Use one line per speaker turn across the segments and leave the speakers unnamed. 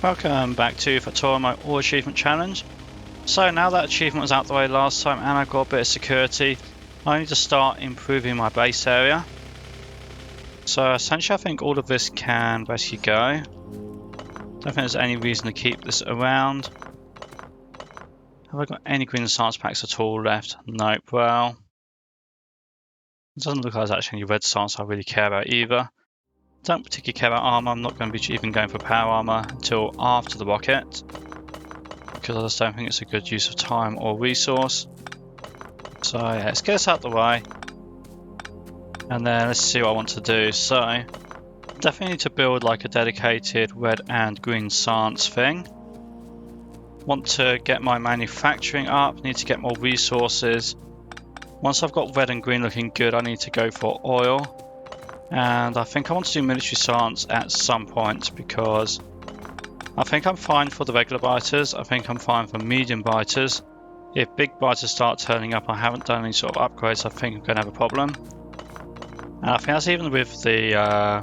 Welcome back to Factorio, my All Achievement Challenge. So now that achievement was out the way last time and I've got a bit of security, I need to start improving my base area. So essentially I think all of this can basically go. Don't think there's any reason to keep this around. Have I got any green science packs at all left? Nope, well, it doesn't look like there's actually any red science I really care about either. Don't particularly care about armor. I'm not going to be even going for power armor until after the rocket, because I just don't think it's a good use of time or resource. So yeah, let's get this out of the way, and then let's see what I want to do. So definitely need to build like a dedicated red and green science thing. Want to get my manufacturing up, need to get more resources. Once I've got red and green looking good, I need to go for oil. And I think I want to do military science at some point, because I think I'm fine for the regular biters. I think I'm fine for medium biters. If big biters start turning up, I haven't done any sort of upgrades, I think I'm going to have a problem. And I think that's even with the...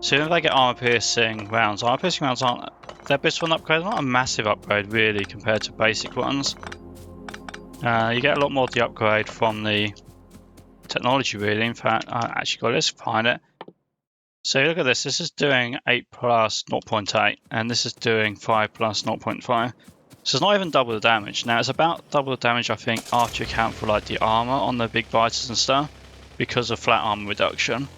so even if I get armor piercing rounds aren't... They're a bit of an upgrade, not a massive upgrade really compared to basic ones. You get a lot more of the upgrade from the technology really. In fact, I actually got this, find it. So look at this, this is doing 8 plus 0.8 and this is doing 5 plus 0.5. So it's not even double the damage. Now it's about double the damage I think after you account for like the armor on the big biters and stuff, because of flat armor reduction.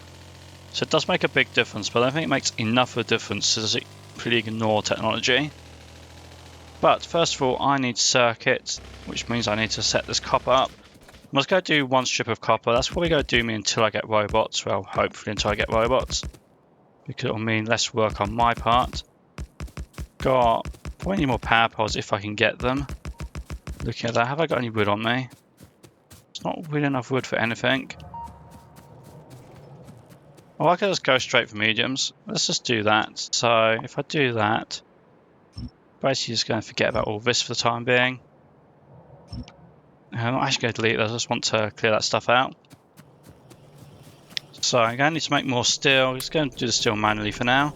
So it does make a big difference, but I don't think it makes enough of a difference to completely ignore technology. But first of all I need circuits, which means I need to set this copper up. I'm just going to do one strip of copper. That's probably going to do me until I get robots. Well, hopefully until I get robots, because it'll mean less work on my part. Got probably need more power poles if I can get them. Looking at that, have I got any wood on me? It's not really enough wood for anything. Well, I could just go straight for mediums. Let's just do that. So if I do that, basically just going to forget about all this for the time being. I'm not actually going to delete this, I just want to clear that stuff out. So I'm going to need to make more steel. I'm just going to do the steel manually for now,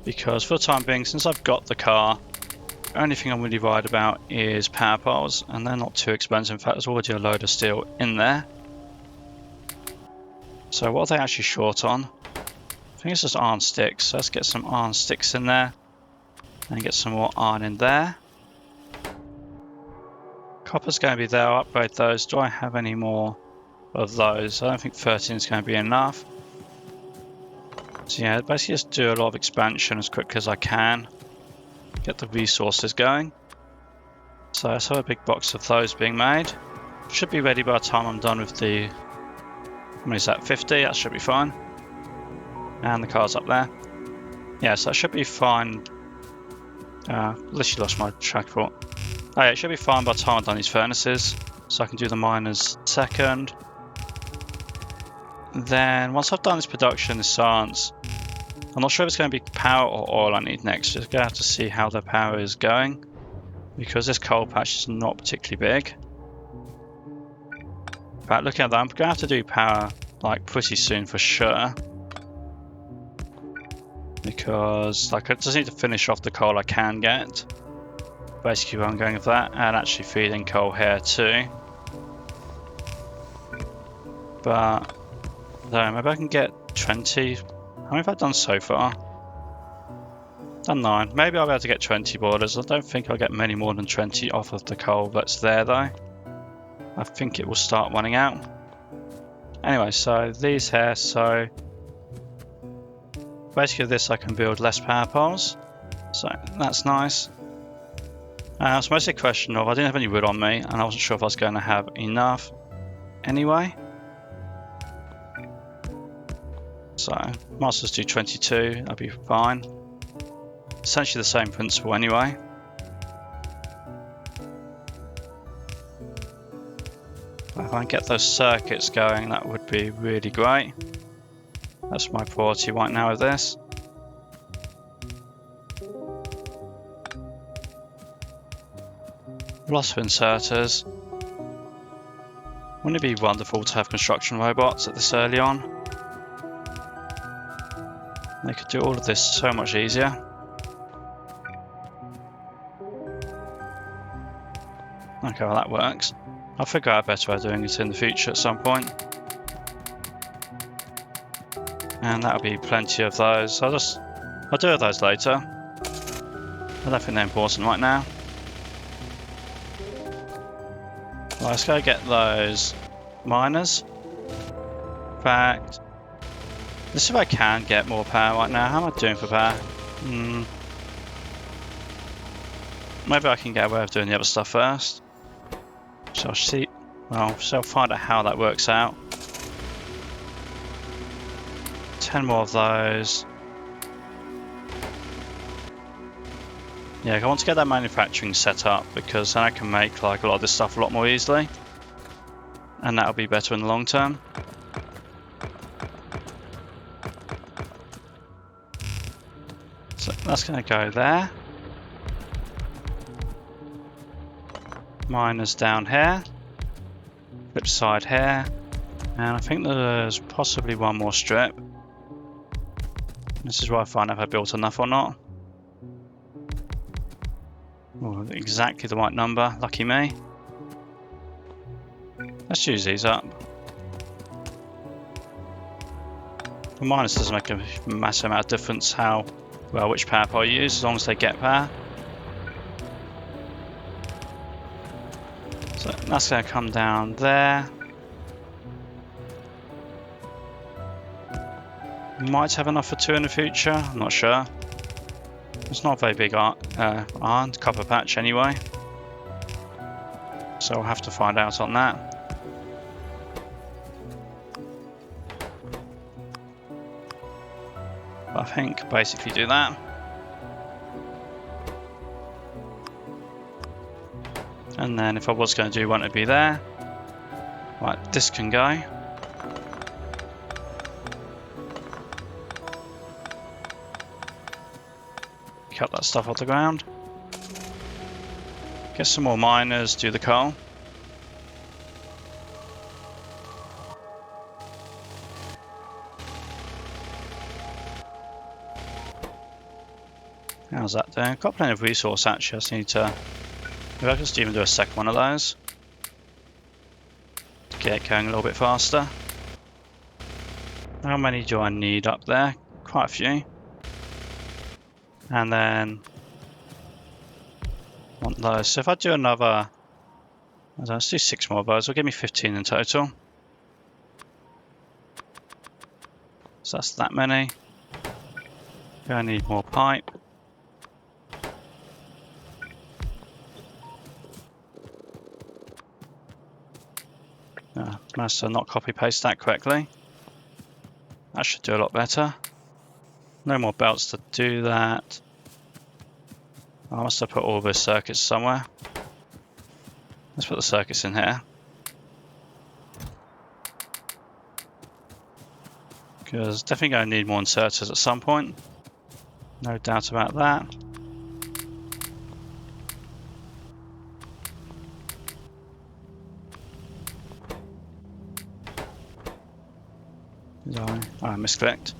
because for the time being, since I've got the car, the only thing I'm really worried about is power poles, and they're not too expensive. In fact, there's already a load of steel in there. So what are they actually short on? I think it's just iron sticks, so let's get some iron sticks in there and get some more iron in there. Copper's going to be there, I'll upgrade those. Do I have any more of those? I don't think 13 is going to be enough. So yeah, basically just do a lot of expansion as quickly as I can. Get the resources going. So let's have a big box of those being made. Should be ready by the time I'm done with the... how many is that? 50? That should be fine. And the car's up there. Yeah, so that should be fine. Literally lost my track of thought. Oh yeah, it should be fine by the time I've done these furnaces, so I can do the miners second. Then once I've done this production, this science, I'm not sure if it's going to be power or oil I need next. Just going to have to see how the power is going, because this coal patch is not particularly big. But looking at that, I'm going to have to do power like pretty soon for sure, because like I just need to finish off the coal I can get. Basically where I'm going with that, and actually feeding coal here too. But no, maybe I can get 20. How many have I done so far? Done 9. Maybe I'll be able to get 20 boilers. I don't think I'll get many more than 20 off of the coal that's there though. I think it will start running out. Anyway, so these here, so basically this I can build less power poles. So that's nice. It's mostly a question of I didn't have any wood on me and I wasn't sure if I was going to have enough anyway. So might as well do 22, that'd be fine. Essentially the same principle anyway. But if I can get those circuits going, that would be really great. That's my priority right now with this. Lots of inserters. Wouldn't it be wonderful to have construction robots at this early on? They could do all of this so much easier. Okay, well that works. I'll figure out a better way of doing it in the future at some point. And that'll be plenty of those. I'll do those later. I don't think they're important right now. Well, let's go get those miners. In fact, let's see if I can get more power right now. How am I doing for power? Maybe I can get away with doing the other stuff first. So I'll see. Well, so I'll find out how that works out. 10 more of those. Yeah, I want to get that manufacturing set up because then I can make like a lot of this stuff a lot more easily. And that'll be better in the long term. So that's going to go there. Miners down here. Flip side here. And I think there's possibly one more strip. This is where I find out if I built enough or not. Oh, exactly the right number, lucky me. Let's use these up. The minus doesn't make a massive amount of difference which power I use, as long as they get power. So that's going to come down there. Might have enough for 2 in the future, I'm not sure. It's not a very big iron copper patch anyway. So I'll have to find out on that. But I think basically do that. And then if I was going to do one, it'd be there. Right, this can go. Cut that stuff off the ground. Get some more miners, do the coal. How's that doing? I've got plenty of resource actually. I just need to. Maybe I'll just even do a second one of those. To get it going a little bit faster. How many do I need up there? Quite a few. And then want those. So if I do another, let's do 6 more of those. It'll give me 15 in total. So that's that many. Gonna need more pipe. Managed to not copy paste that correctly. That should do a lot better. No more belts to do that. I must have put all the circuits somewhere. Let's put the circuits in here. Because definitely going to need more inserters at some point. No doubt about that. I misclicked.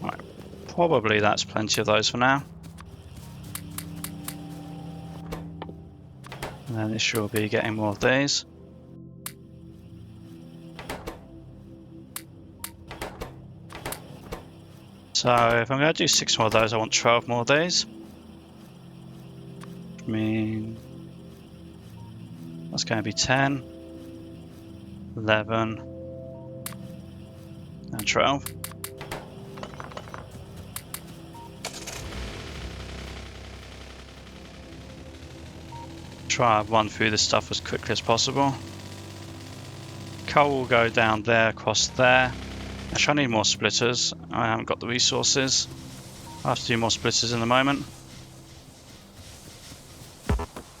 Right, probably that's plenty of those for now. And then this should be getting more of these. So if I'm going to do 6 more of those, I want 12 more of these. I mean, that's going to be 10, 11, and 12. Try and run through this stuff as quickly as possible. Coal will go down there, across there. Actually, I need more splitters. I haven't got the resources. I'll have to do more splitters in a moment.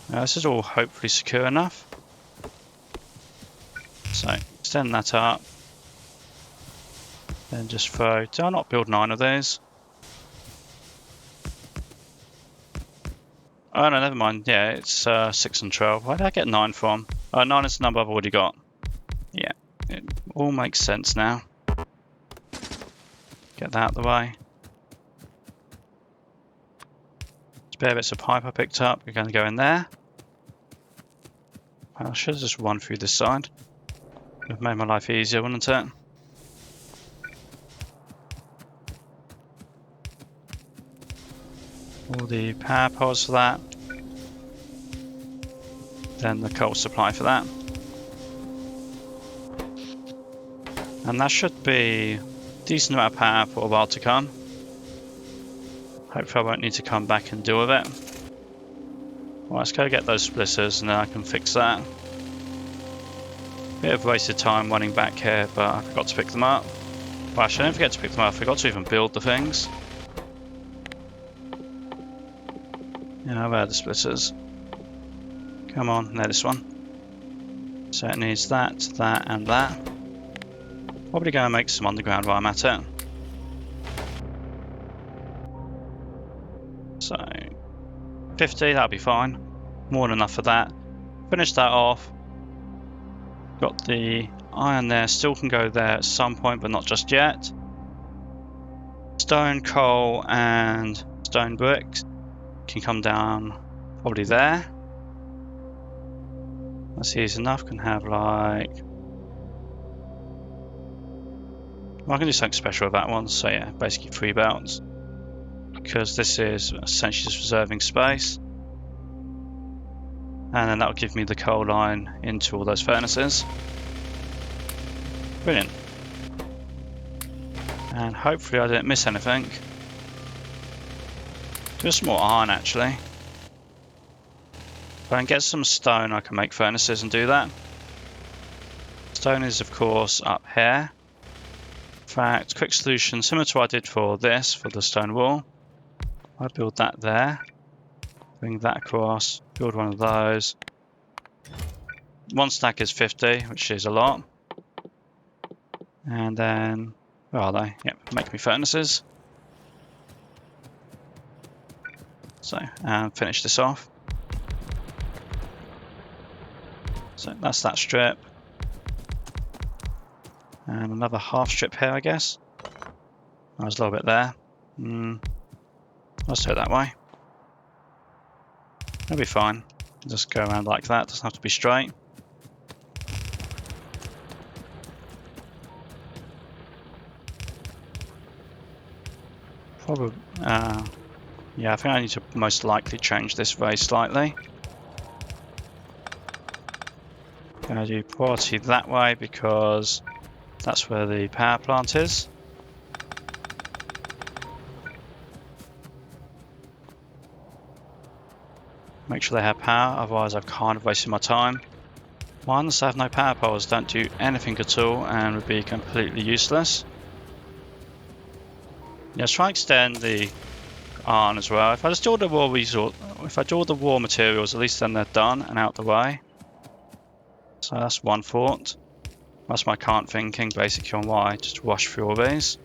Now, this is all hopefully secure enough. So, extend that up. Then just throw. Did I not build 9 of those? Oh no, never mind. Yeah, it's 6 and 12. Where did I get 9 from? Oh, 9 is the number I've already got. Yeah, it all makes sense now. Get that out of the way. Spare bits of pipe I picked up. We're going to go in there. I should have just run through this side. Would have made my life easier, wouldn't it? All the power poles for that. Then the coal supply for that. And that should be a decent amount of power for a while to come. Hopefully I won't need to come back and deal with it. Well, let's go get those splitters and then I can fix that. Bit of wasted time running back here, but I forgot to pick them up. Well, actually, I didn't forget to pick them up. I forgot to even build the things. Yeah, where are the splitters? Come on, no, this one. So it needs that, that, and that. Probably going to make some underground while I'm at it. So 50, that'll be fine. More than enough for that. Finish that off. Got the iron there, still can go there at some point, but not just yet. Stone, coal, and stone bricks can come down probably there. That's easy enough, can have like... Well, I can do something special with that one, so yeah, basically 3 belts. Because this is essentially just reserving space. And then that will give me the coal line into all those furnaces. Brilliant. And hopefully I didn't miss anything. Just more iron actually. If I can get some stone I can make furnaces and do that. Stone is of course up here. In fact, quick solution similar to what I did for this, for the stone wall. I build that there. Bring that across, build one of those. 1 stack is 50, which is a lot. And then, where are they? Yep, make me furnaces. So, and finish this off. So that's that strip. And another half strip here, I guess. There's a little bit there. Let's do it that way. It'll be fine. Just go around like that, doesn't have to be straight. Probably, yeah, I think I need to most likely change this very slightly. Gonna do priority that way because that's where the power plant is. Make sure they have power, otherwise I've kind of wasted my time. Ones that have no power poles don't do anything at all and would be completely useless. Yeah, let's try and extend the iron as well. If I just do all the raw if I do all the raw materials, at least then they're done and out the way. So that's one thought. That's my current thinking basically on why I just rush through all these.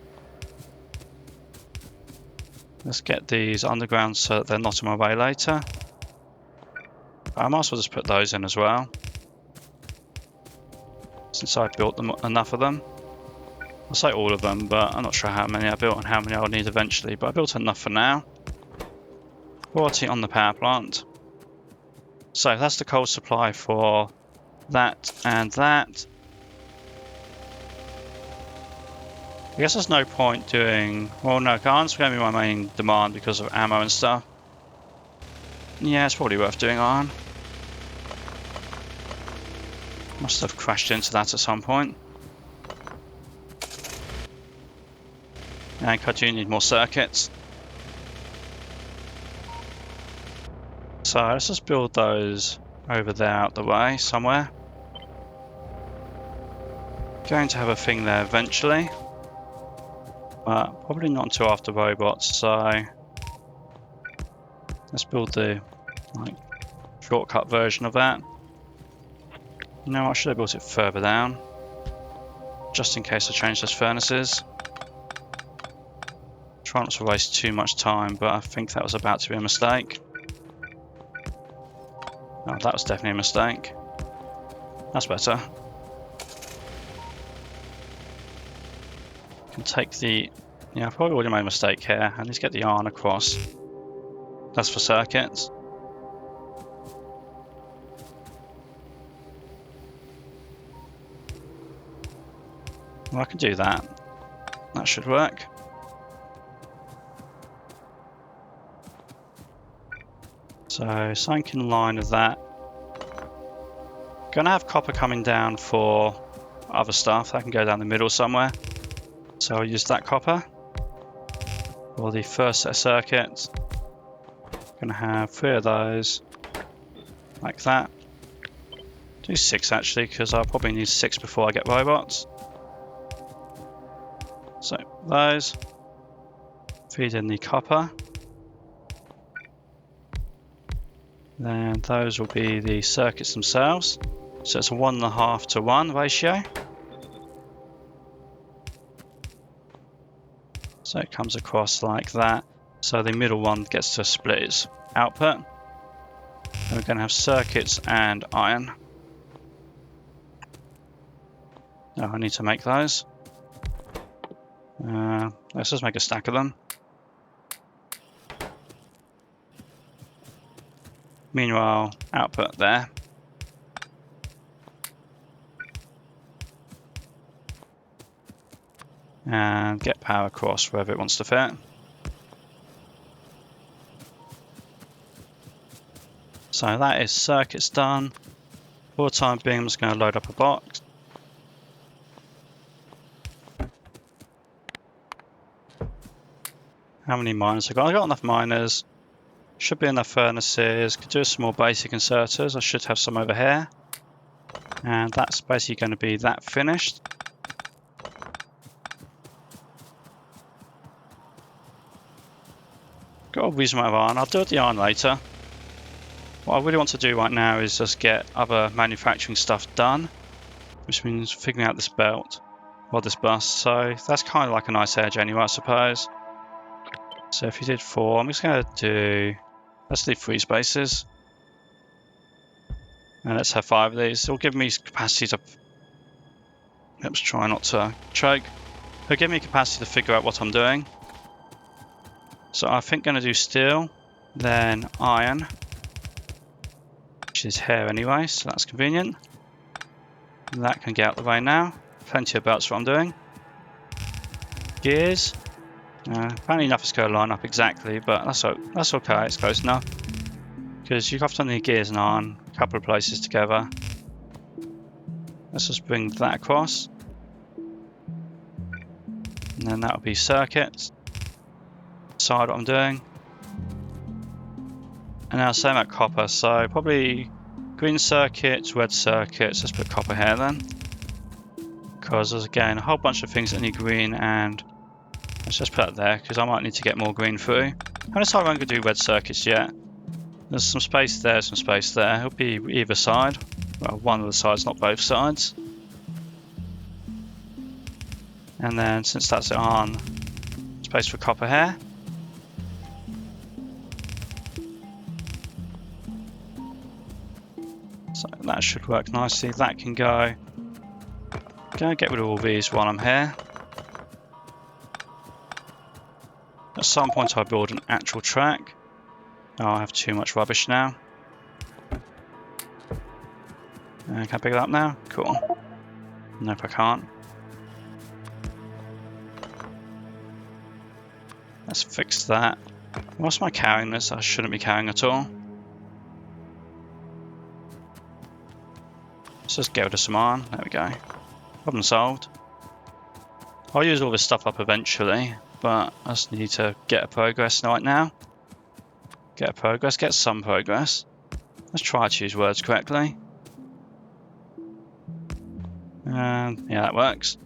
Let's get these underground so that they're not in my way later. I might as well just put those in as well. Since I built them enough of them. I'll say all of them, but I'm not sure how many I built and how many I'll need eventually. But I built enough for now. Quality on the power plant. So that's the coal supply for that and that. I guess there's no point doing... Well, no, iron's going to be my main demand because of ammo and stuff. Yeah, it's probably worth doing iron. Must have crashed into that at some point. And I do need more circuits. So let's just build those over there out the way somewhere. Going to have a thing there eventually. But probably not until after robots, so let's build the shortcut version of that. No, I should have built it further down, just in case I change those furnaces. Try not to waste too much time, but I think that was about to be a mistake. Oh, that was definitely a mistake. That's better. Can take the... Yeah, I probably already made a mistake here. I need to get the iron across. That's for circuits. Well, I can do that. That should work. So something in line with that. Gonna have copper coming down for other stuff. That can go down the middle somewhere. So I'll use that copper for the first set of circuits. Gonna have 3 of those, like that. Do 6 actually, because I'll probably need 6 before I get robots. So those, feed in the copper. Then those will be the circuits themselves. So it's a 1.5 to 1 ratio. So it comes across like that. So the middle one gets to split its output. And we're going to have circuits and iron. Oh, I need to make those. Let's just make a stack of them. Meanwhile, output there. And get power across wherever it wants to fit. So that is circuits done. For the time being, I'm just going to load up a box. How many miners have I got? I've got enough miners. Should be enough furnaces. Could do some more basic inserters. I should have some over here. And that's basically going to be that finished. Got a reasonable amount of iron. I'll do the iron later. What I really want to do right now is just get other manufacturing stuff done, which means figuring out this belt or this bus. So that's kind of like a nice edge anyway, I suppose. So if you did 4, I'm just going to do, let's do 3 spaces. And let's have 5 of these. It'll give me capacity to, let's try not to choke. It'll give me capacity to figure out what I'm doing. So I think I'm going to do steel, then iron, which is here anyway, so that's convenient. That can get out of the way now. Plenty of belts for what I'm doing. Gears. Apparently nothing's going to line up exactly, but that's okay, it's close enough. Because you often need gears and iron, a couple of places together. Let's just bring that across. And then that will be circuits. Decide what I'm doing. And now same at copper, so probably green circuits, red circuits. Let's put copper here then. Because there's again a whole bunch of things that need green, and let's just put it there because I might need to get more green through. I'm not going to do red circuits yet. There's some space there, some space there. It'll be either side. Well, one of the sides, not both sides. And then since that's on, space for copper here. So that should work nicely. That can go. Gonna get rid of all these while I'm here. At some point I'll build an actual track. Oh, I have too much rubbish now. Can I pick it up now? Cool. Nope, I can't. Let's fix that. Whilst am I carrying this? I shouldn't be carrying at all. Let's just get rid of some iron. There we go. Problem solved. I'll use all this stuff up eventually, but I just need to get a progress right now. Get some progress. Let's try to use words correctly. And yeah, that works.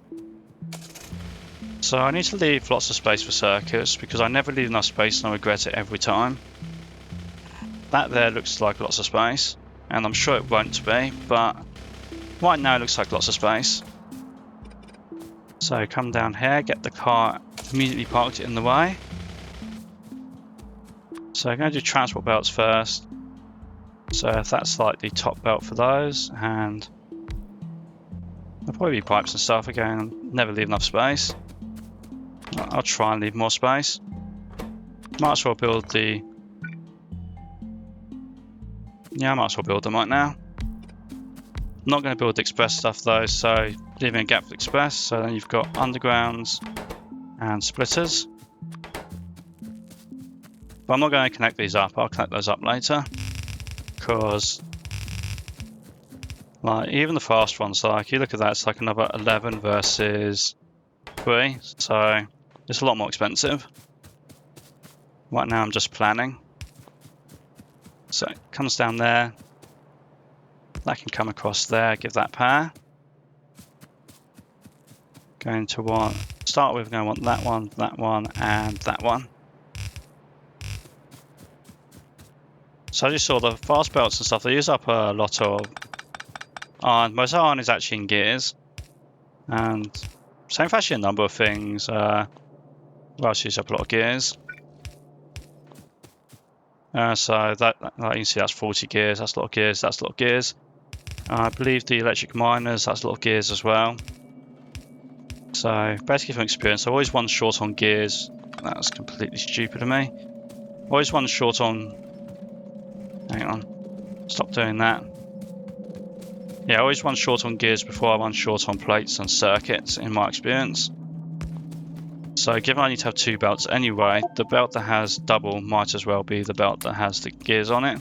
So I need to leave lots of space for circuits because I never leave enough space and I regret it every time. That there looks like lots of space, and I'm sure it won't be, but right now it looks like lots of space. So come down here, get the car immediately parked in the way. So I'm going to do transport belts first. So if that's like the top belt for those, and there'll probably be pipes and stuff again. Never leave enough space. I'll try and leave more space. Might as well build the Yeah, I might as well build them right now. I'm not going to build the express stuff though, so leaving a gap for express. So then you've got undergrounds and splitters. But I'm not going to connect these up. I'll connect those up later, because like even the fast ones, like you look at that, it's like another 11 versus 3, so it's a lot more expensive. Right now I'm just planning. So it comes down there. That can come across there, give that power. Going to want, start with, going to want that one, and that one. So I just saw the fast belts and stuff, they use up a lot of iron. Most iron is actually in gears. And same for actually a number of things. Well, use up a lot of gears. So that you can see that's 40 gears, that's a lot of gears, that's a lot of gears. I believe the electric miners, that's a lot of gears as well. So basically from experience, I always one short on gears. That's completely stupid of me. Always one short on, hang on, stop doing that. Yeah, always one short on gears before I one short on plates and circuits in my experience. So given I need to have 2 belts anyway, the belt that has double might as well be the belt that has the gears on it.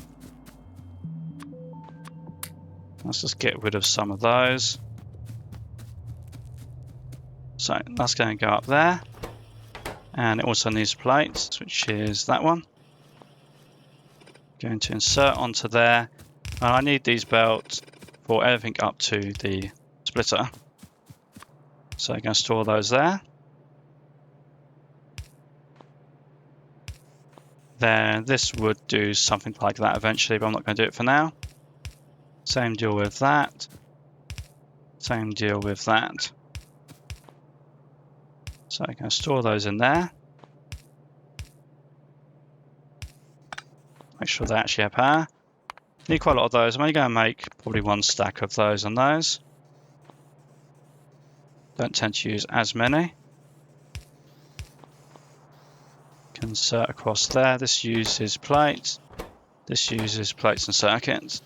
Let's just get rid of some of those. So that's going to go up there. And it also needs plates, which is that one. Going to insert onto there. And I need these belts for everything up to the splitter. So I'm going to store those there. Then this would do something like that eventually, but I'm not going to do it for now. Same deal with that. Same deal with that. So I'm going to store those in there. Make sure they actually have power. Need quite a lot of those. I'm only going to make probably 1 stack of those and those. Don't tend to use as many. Can insert across there. This uses plates. This uses plates and circuits.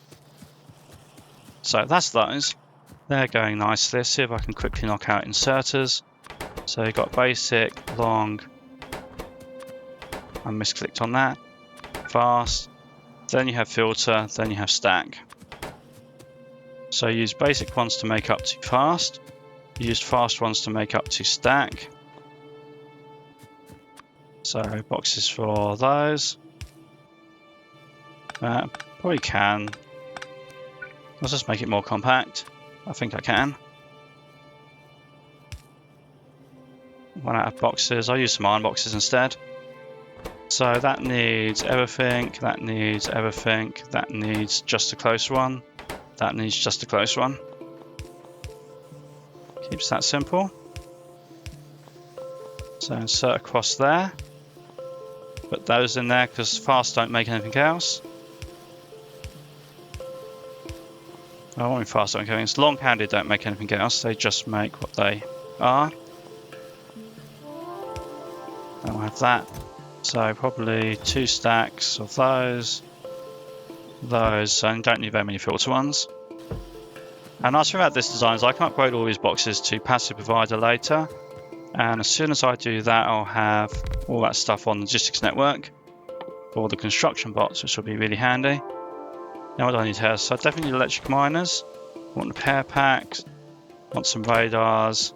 So that's those. They're going nicely. Let's see if I can quickly knock out inserters. So you've got basic, long. I misclicked on that. Fast. Then you have filter. Then you have stack. So use basic ones to make up to fast. Use fast ones to make up to stack. So boxes for those. Probably can. Let's just make it more compact. I think I can. Run out of boxes. I'll use some iron boxes instead. So that needs everything. That needs everything. That needs just a close one. That needs just a close one. Keeps that simple. So insert across there. Put those in there because fast don't make anything else. I want me fast don't make anything else. Long-handed don't make anything else. They just make what they are. I'll have that. So probably 2 stacks of those. Those. And don't need very many filter ones. And nice thing about this design is I can upgrade all these boxes to passive provider later. And as soon as I do that, I'll have all that stuff on the logistics network for the construction bots, which will be really handy. Now what do I need here? So I definitely need electric miners. I want repair packs. I want some radars.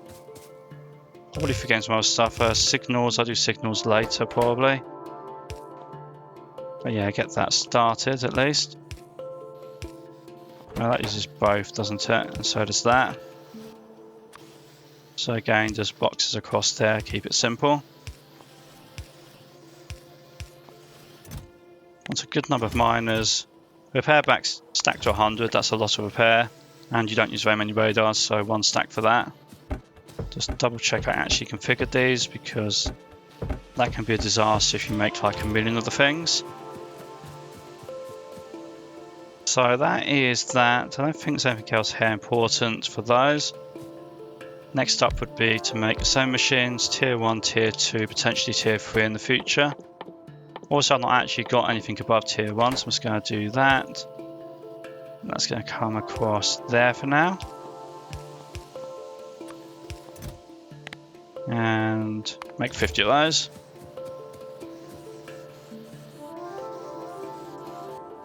Probably forgetting some other stuff. Signals. I'll do signals later probably. But yeah, get that started at least. Well, that uses both, doesn't it? And so does that. So again, just boxes across there, keep it simple. Want a good number of miners. Repair backs stacked to 100, that's a lot of repair. And you don't use very many radars, so 1 stack for that. Just double check I actually configured these, because that can be a disaster if you make like a million of the things. So that is that. I don't think there's anything else here important for those. Next up would be to make sewing machines, tier 1, tier 2, potentially tier 3 in the future. Also, I've not actually got anything above tier 1, so I'm just going to do that. That's going to come across there for now. And make 50 of those.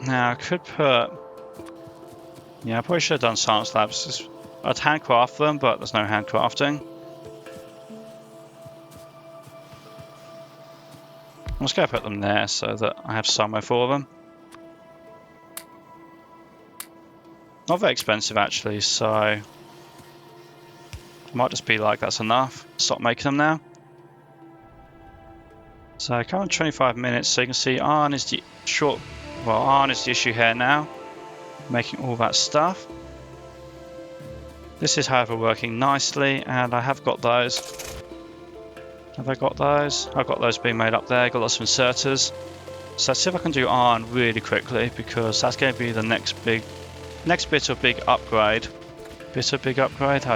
Now I could put... Yeah, I probably should have done science labs. I'd handcraft them, but there's no handcrafting. I'm just going to put them there so that I have somewhere for them. Not very expensive actually, so it might just be like that's enough. Stop making them now. So current 25 minutes, so you can see iron is the iron is the issue here now, making all that stuff. This is however working nicely, and I have got those. Have I got those? I've got those being made up there, got lots of inserters. So let's see if I can do iron really quickly, because that's going to be the next bit of big upgrade. I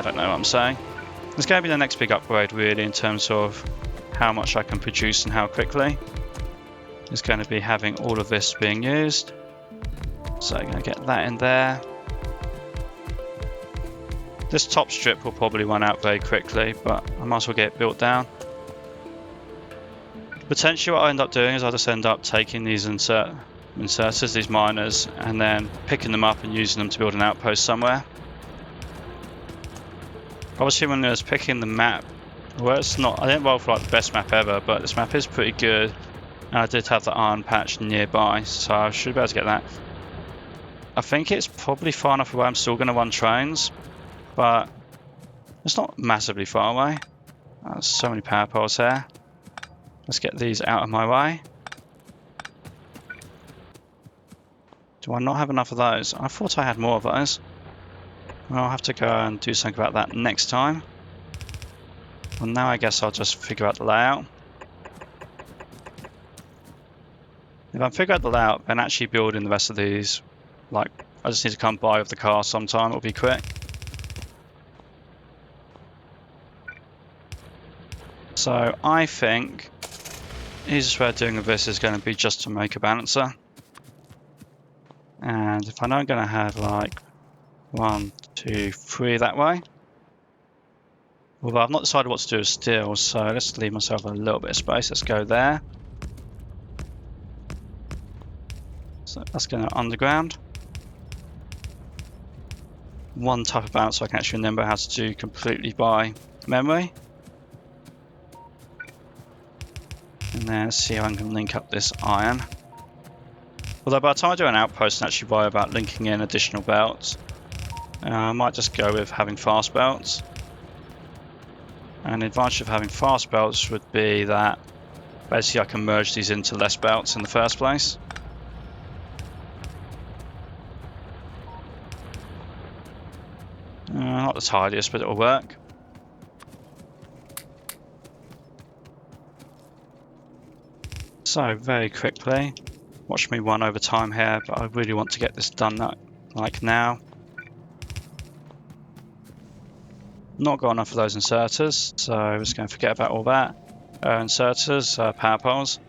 don't know what I'm saying. It's going to be the next big upgrade really in terms of how much I can produce and how quickly. It's going to be having all of this being used. So I'm going to get that in there. This top strip will probably run out very quickly, but I might as well get it built down. Potentially what I end up doing is I just end up taking these inserters, these miners, and then picking them up and using them to build an outpost somewhere. Obviously when I was picking the map, well it's not, I didn't roll for like the best map ever, but this map is pretty good. And I did have the iron patch nearby, so I should be able to get that. I think it's probably far enough away I'm still going to run trains, but it's not massively far away. There's so many power poles here. Let's get these out of my way. Do I not have enough of those? I thought I had more of those. Well, I'll have to go and do something about that next time. Well, now I guess I'll just figure out the layout. If I figure out the layout, then actually building the rest of these, like, I just need to come by with the car sometime, it'll be quick. So I think the easiest way of doing this is going to be just to make a balancer. And if I know I'm going to have like 1, 2, 3 that way. Although I've not decided what to do with steel, so let's leave myself a little bit of space. Let's go there. So that's going to underground. One type of balance so I can actually remember how to do completely by memory. And then let's see how I can link up this iron. Although by the time I do an outpost and actually worry about linking in additional belts, I might just go with having fast belts. And the advantage of having fast belts would be that basically I can merge these into less belts in the first place. Not the tidiest, but it'll work. So very quickly, watch me run over time here, but I really want to get this done like now. Not got enough of those inserters, so I'm just going to forget about all that. Inserters, power poles.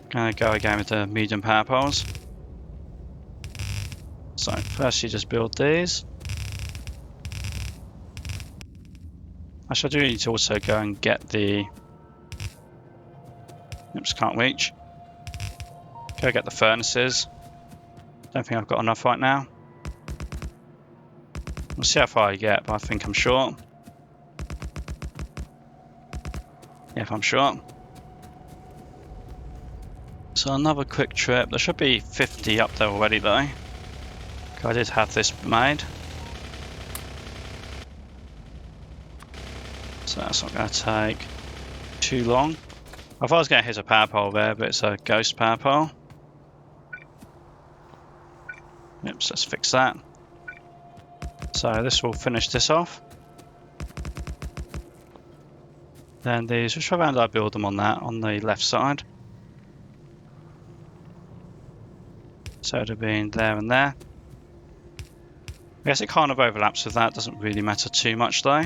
Going to go again with the medium power poles. So first you just build these. Actually, I do need to also go and get the... Oops, can't reach. Go get the furnaces. Don't think I've got enough right now. We'll see how far I get, but I think I'm short. Yeah, if I'm short. So another quick trip. There should be 50 up there already though. I did have this made. So that's not going to take too long. I thought I was going to hit a power pole there, but it's a ghost power pole. Oops, let's fix that. So this will finish this off. Then these, which way around I build them on that, on the left side. So it would have been there and there. I guess it kind of overlaps with that, doesn't really matter too much though.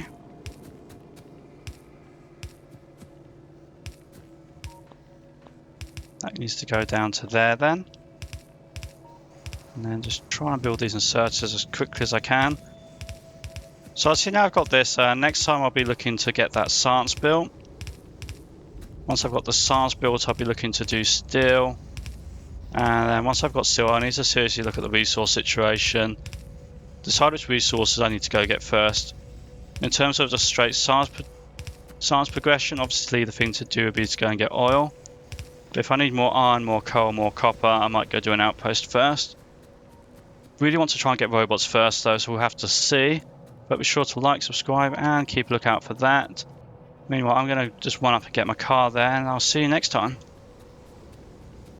That needs to go down to there then. And then just try and build these inserters as quickly as I can. So I see now I've got this. Next time I'll be looking to get that science built. Once I've got the science built, I'll be looking to do steel. And then once I've got steel, I need to seriously look at the resource situation. Decide which resources I need to go get first. In terms of the straight science progression, obviously the thing to do would be to go and get oil. But if I need more iron, more coal, more copper, I might go do an outpost first. Really want to try and get robots first though, so we'll have to see. But be sure to like, subscribe, and keep a lookout for that. Meanwhile, I'm going to just run up and get my car there, and I'll see you next time.